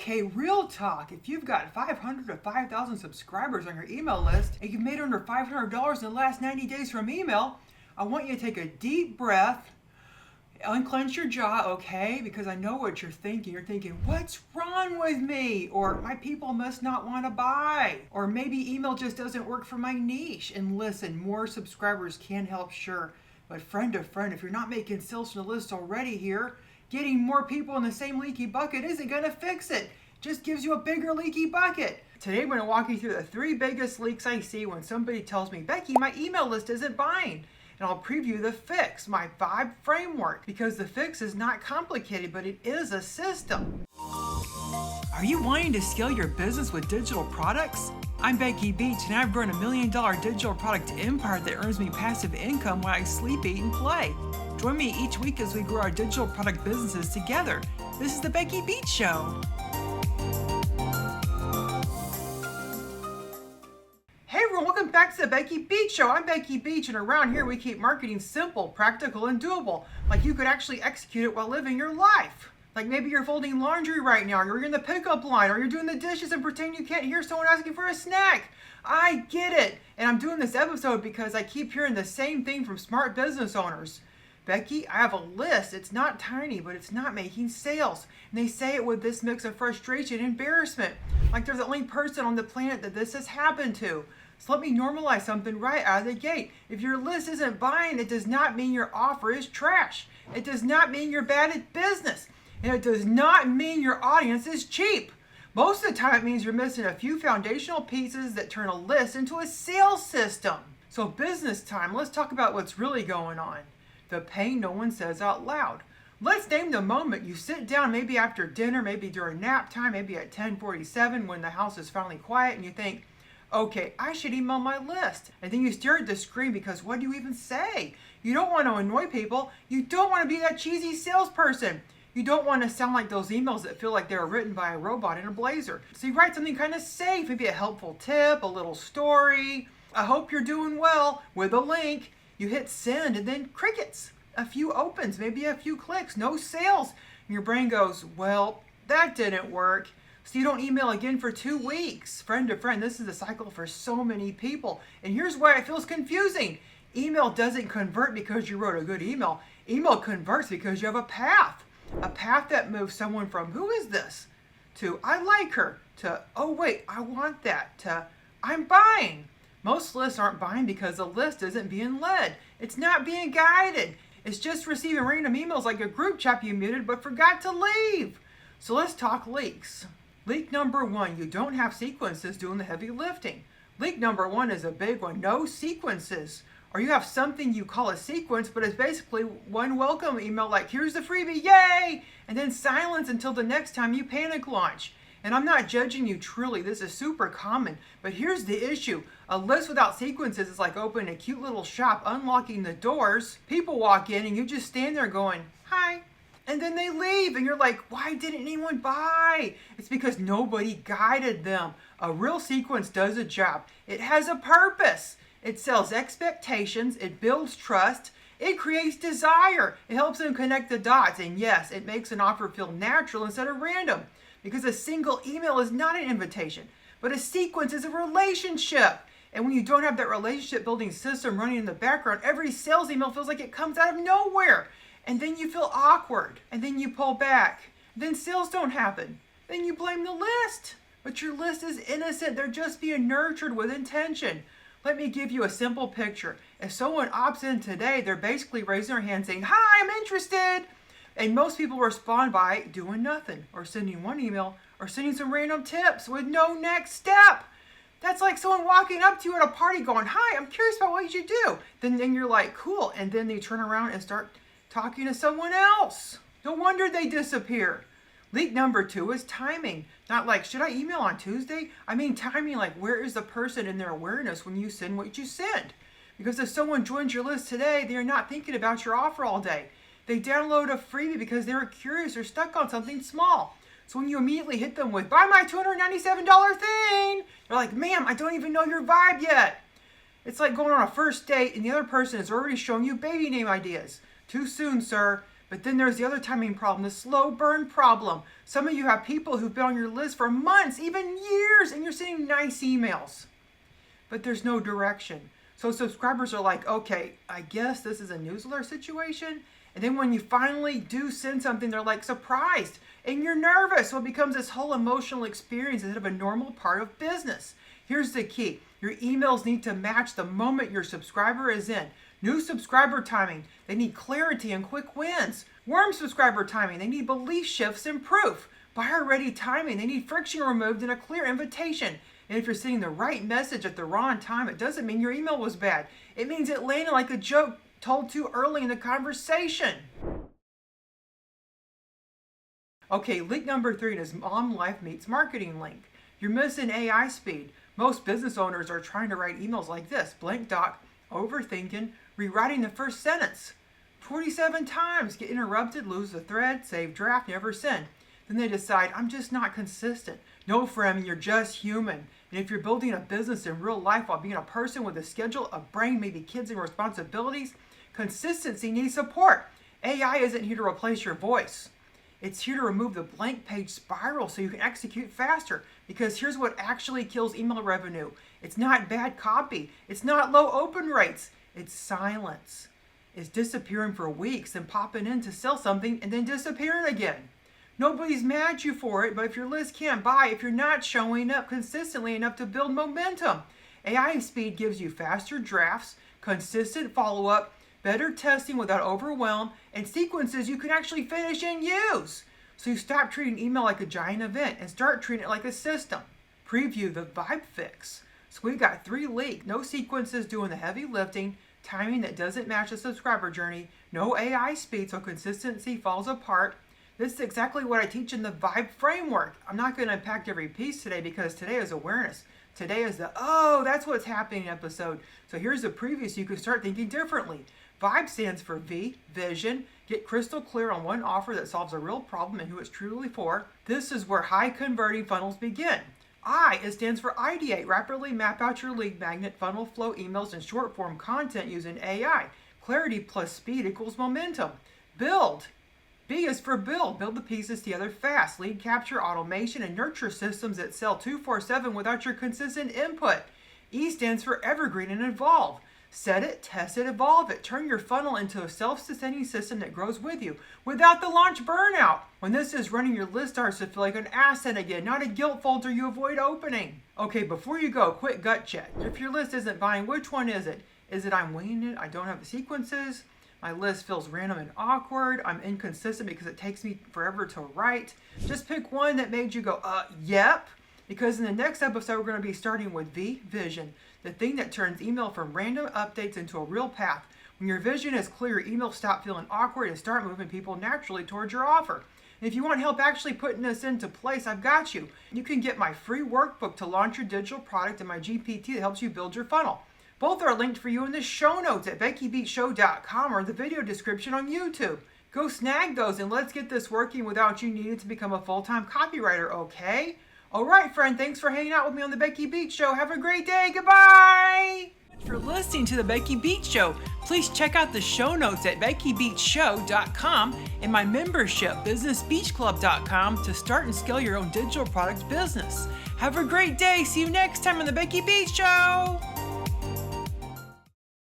Okay, real talk. If you've got 500 to 5,000 subscribers on your email list and you've made under $500 in the last 90 days from email, I want you to take a deep breath, unclench your jaw, okay? Because I know what you're thinking. You're thinking, what's wrong with me? Or my people must not want to buy. Or maybe email just doesn't work for my niche. And listen, more subscribers can help, sure. But friend to friend, if you're not making sales from the list already here, getting more people in the same leaky bucket isn't going to fix it. Just gives you a bigger leaky bucket. Today I'm going to walk you through the 3 biggest leaks I see when somebody tells me, Becky, my email list isn't buying. And I'll preview the fix, my 5 framework, because the fix is not complicated, but it is a system. Are you wanting to scale your business with digital products? I'm Becky Beach, and I've grown $1 million digital product empire that earns me passive income while I sleep, eat, and play. Join me each week as we grow our digital product businesses together. This is the Becky Beach Show. Hey everyone, welcome back to the Becky Beach Show. I'm Becky Beach, and around here we keep marketing simple, practical, and doable. Like you could actually execute it while living your life. Like maybe you're folding laundry right now, or you're in the pickup line, or you're doing the dishes and pretend you can't hear someone asking for a snack. I get it. And I'm doing this episode because I keep hearing the same thing from smart business owners. Becky, I have a list. It's not tiny, but it's not making sales. And they say it with this mix of frustration and embarrassment. Like they're the only person on the planet that this has happened to. So let me normalize something right out of the gate. If your list isn't buying, it does not mean your offer is trash. It does not mean you're bad at business. And it does not mean your audience is cheap. Most of the time, it means you're missing a few foundational pieces that turn a list into a sales system. So business time, let's talk about what's really going on. The pain no one says out loud. Let's name the moment you sit down, maybe after dinner, maybe during nap time, maybe at 10:47 when the house is finally quiet and you think, okay, I should email my list. And then you stare at the screen because what do you even say? You don't want to annoy people. You don't want to be that cheesy salesperson. You don't want to sound like those emails that feel like they were written by a robot in a blazer. So you write something kind of safe, maybe a helpful tip, a little story. I hope you're doing well with a link. You hit send and then crickets. A few opens, maybe a few clicks, no sales. And your brain goes, well, that didn't work. So you don't email again for 2 weeks. Friend to friend, this is the cycle for so many people. And here's why it feels confusing. Email doesn't convert because you wrote a good email. Email converts because you have a path. A path that moves someone from, who is this? To, I like her. To, oh wait, I want that. To, I'm buying. Most lists aren't buying because the list isn't being led. It's not being guided. It's just receiving random emails like a group chat you muted but forgot to leave. So let's talk leaks. Leak number 1, you don't have sequences doing the heavy lifting. Leak number 1 is a big one, no sequences. Or you have something you call a sequence, but it's basically one welcome email like, here's the freebie, yay! And then silence until the next time you panic launch. And I'm not judging you truly, this is super common. But here's the issue. A list without sequences is like opening a cute little shop, unlocking the doors. People walk in and you just stand there going, hi. And then they leave and you're like, why didn't anyone buy? It's because nobody guided them. A real sequence does a job. It has a purpose. It sells expectations. It builds trust. It creates desire. It helps them connect the dots. And yes, it makes an offer feel natural instead of random. Because a single email is not an invitation, but a sequence is a relationship. And when you don't have that relationship building system running in the background, every sales email feels like it comes out of nowhere. And then you feel awkward. And then you pull back. Then sales don't happen. Then you blame the list. But your list is innocent. They're just being nurtured with intention. Let me give you a simple picture. If someone opts in today, they're basically raising their hand saying, hi, I'm interested. And most people respond by doing nothing or sending one email or sending some random tips with no next step. That's like someone walking up to you at a party going, hi, I'm curious about what you do. Then you're like, cool. And then they turn around and start talking to someone else. No wonder they disappear. Leak number 2 is timing. Not like, should I email on Tuesday? I mean timing like, where is the person in their awareness when you send what you send? Because if someone joins your list today, they are not thinking about your offer all day. They download a freebie because they were curious or stuck on something small. So when you immediately hit them with, buy my $297 thing, they're like, ma'am, I don't even know your vibe yet. It's like going on a first date and the other person has already shown you baby name ideas. Too soon, sir. But then there's the other timing problem, the slow burn problem. Some of you have people who've been on your list for months, even years, and you're sending nice emails, but there's no direction. So subscribers are like, okay, I guess this is a newsletter situation. And then when you finally do send something, they're like surprised and you're nervous. So it becomes this whole emotional experience instead of a normal part of business. Here's the key. Your emails need to match the moment your subscriber is in. New subscriber timing, they need clarity and quick wins. Warm subscriber timing, they need belief shifts and proof. Buyer ready timing, they need friction removed and a clear invitation. And if you're sending the right message at the wrong time, it doesn't mean your email was bad. It means it landed like a joke told too early in the conversation. Okay, link number 3 is Mom Life Meets Marketing link. You're missing AI speed. Most business owners are trying to write emails like this: blank doc, overthinking, rewriting the first sentence 47 times, get interrupted, lose the thread, save draft, never send. Then they decide, I'm just not consistent. No, friend, you're just human. And if you're building a business in real life while being a person with a schedule, a brain, maybe kids and responsibilities, consistency needs support. AI isn't here to replace your voice. It's here to remove the blank page spiral so you can execute faster. Because here's what actually kills email revenue. It's not bad copy. It's not low open rates. It's silence. It's disappearing for weeks and popping in to sell something and then disappearing again. Nobody's mad at you for it, but if your list can't buy, if you're not showing up consistently enough to build momentum, AI speed gives you faster drafts, consistent follow-up, better testing without overwhelm, and sequences you can actually finish and use. So you stop treating email like a giant event and start treating it like a system. Preview the vibe fix. So we've got 3 leaks, no sequences doing the heavy lifting, timing that doesn't match the subscriber journey, no AI speed so consistency falls apart. This is exactly what I teach in the vibe framework. I'm not going to unpack every piece today because today is awareness. Today is the, oh, that's what's happening episode. So here's the preview so you can start thinking differently. Vibe stands for V, vision. Get crystal clear on one offer that solves a real problem and who it's truly for. This is where high converting funnels begin. I, it stands for ideate. Rapidly map out your lead magnet, funnel flow emails, and short form content using AI. Clarity plus speed equals momentum. Build. B is for build. Build the pieces together fast. Lead capture, automation, and nurture systems that sell 24/7 without your consistent input. E stands for evergreen and evolve. Set it, test it, evolve it. Turn your funnel into a self-sustaining system that grows with you without the launch burnout. When this is running, your list starts to feel like an asset again, not a guilt folder you avoid opening. Okay, before you go, quick gut check. If your list isn't buying, which one is it? Is it I'm winging it, I don't have the sequences, my list feels random and awkward, I'm inconsistent because it takes me forever to write? Just pick one that made you go, yep. Because in the next episode, we're going to be starting with V, vision, the thing that turns email from random updates into a real path. When your vision is clear, emails stop feeling awkward and start moving people naturally towards your offer. And if you want help actually putting this into place, I've got you. You can get my free workbook to launch your digital product and my GPT that helps you build your funnel. Both are linked for you in the show notes at BeckyBeachShow.com or the video description on YouTube. Go snag those and let's get this working without you needing to become a full-time copywriter, okay? All right, friend, thanks for hanging out with me on the Becky Beach Show. Have a great day. Goodbye. Thanks for listening to the Becky Beach Show. Please check out the show notes at BeckyBeachShow.com and my membership, BusinessBeachClub.com, to start and scale your own digital products business. Have a great day. See you next time on the Becky Beach Show.